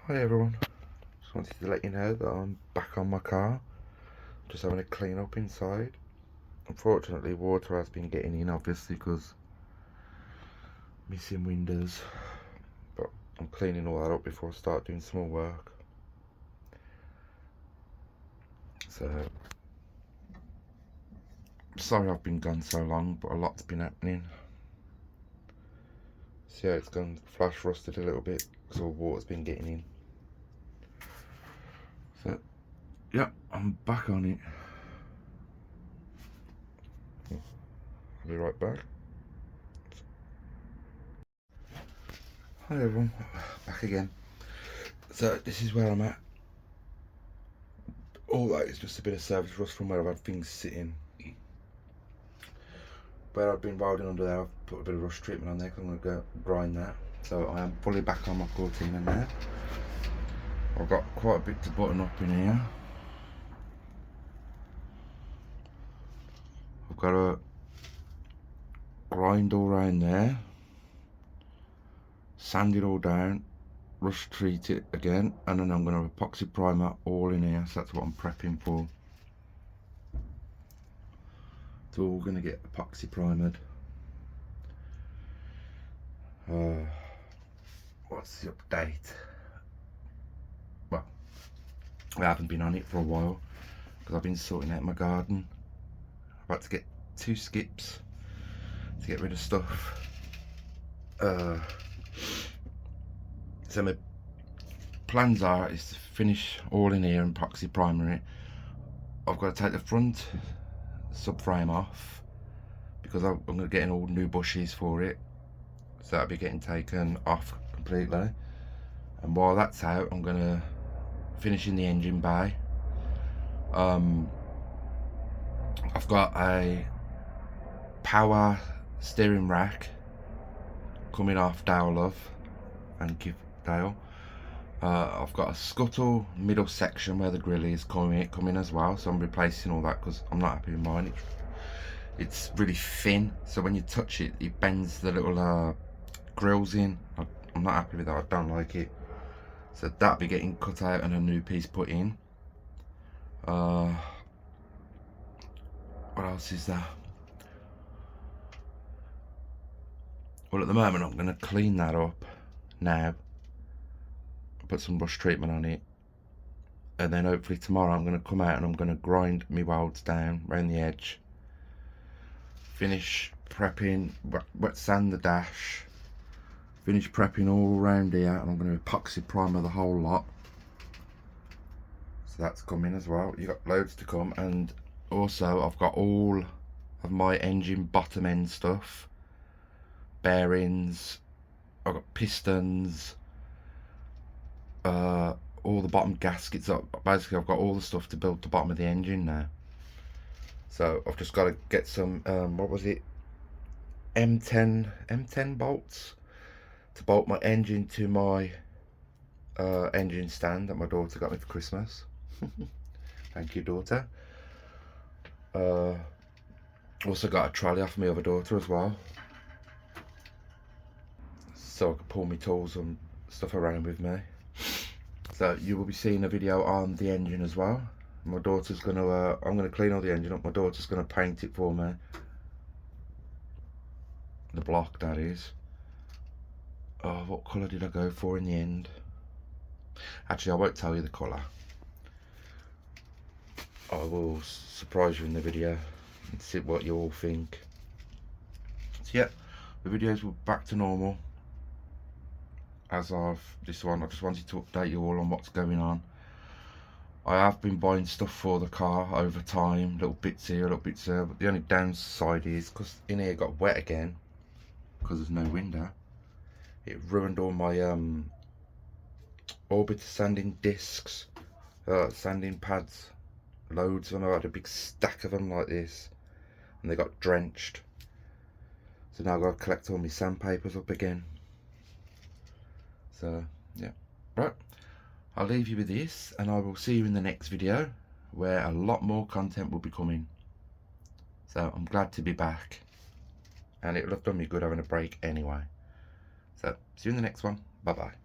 Hi everyone, just wanted to let you know that I'm back on my car, just having a clean up inside. Unfortunately water has been getting in, obviously, because missing windows, but I'm cleaning all that up before I start doing some more work. So sorry I've been gone so long, but a lot's been happening. See how it's gone flash rusted a little bit because all the water's been getting in. So yeah, I'm back on it. I'll be right back. Hi everyone, back again. So this is where I'm at. All that is just a bit of surface rust from where I've had things sitting. Where I've been welding under there, I've put a bit of rust treatment on there because I'm going to go grind that. So I am fully back on my Cortina now. I've got quite a bit to button up in here. I've got to grind all around there, sand it all down, rust treat it again, and then I'm going to epoxy primer all in here. So that's what I'm prepping for. It's all going to get epoxy primered. What's the update? Well, I haven't been on it for a while because I've been sorting out my garden. I've had to get 2 skips to get rid of stuff. So my plans is to finish all in here and epoxy primer it. I've got to take the front subframe off because I'm going to get in all new bushes for it, so that'll be getting taken off completely. And while that's out, I'm going to finish in the engine bay. I've got a power steering rack coming off Dale Love, thank you Dale. I've got a scuttle middle section where the grill is coming as well, so I'm replacing all that because I'm not happy with mine. It's really thin, so when you touch it, it bends the little grills in. I'm not happy with that, I don't like it. So that'll be getting cut out and a new piece put in. What else is there? Well, at the moment I'm going to clean that up now, put some rust treatment on it, and then hopefully tomorrow I'm going to come out and I'm going to grind my welds down around the edge, finish prepping, wet sand the dash, finish prepping all around here, and I'm going to epoxy primer the whole lot. So that's coming as well. You've got loads to come. And also I've got all of my engine bottom end stuff, bearings, I've got pistons, all the bottom gaskets up. Basically I've got all the stuff to build the bottom of the engine now. So I've just got to get some what was it, M10 bolts to bolt my engine to my engine stand that my daughter got me for Christmas. Thank you, daughter. Also got a trolley off my other daughter as well, so I could pull my tools and stuff around with me. So you will be seeing a video on the engine as well. My daughter's gonna I'm gonna clean all the engine up. My daughter's gonna paint it for me, the block that is. Oh, what colour did I go for in the end? Actually, I won't tell you the colour. I will surprise you in the video and see what you all think. So yeah, the videos were back to normal as of this one. I just wanted to update you all on what's going on. I have been buying stuff for the car over time, little bits here, little bits there, but the only downside is because in here got wet again because there's no window. It ruined all my orbiter sanding discs, sanding pads, loads of them. I had a big stack of them like this and they got drenched, so now I've got to collect all my sandpapers up again. So yeah, right, I'll leave you with this and I will see you in the next video where a lot more content will be coming. So I'm glad to be back, and it would have done me good having a break anyway. So see you in the next one. Bye bye.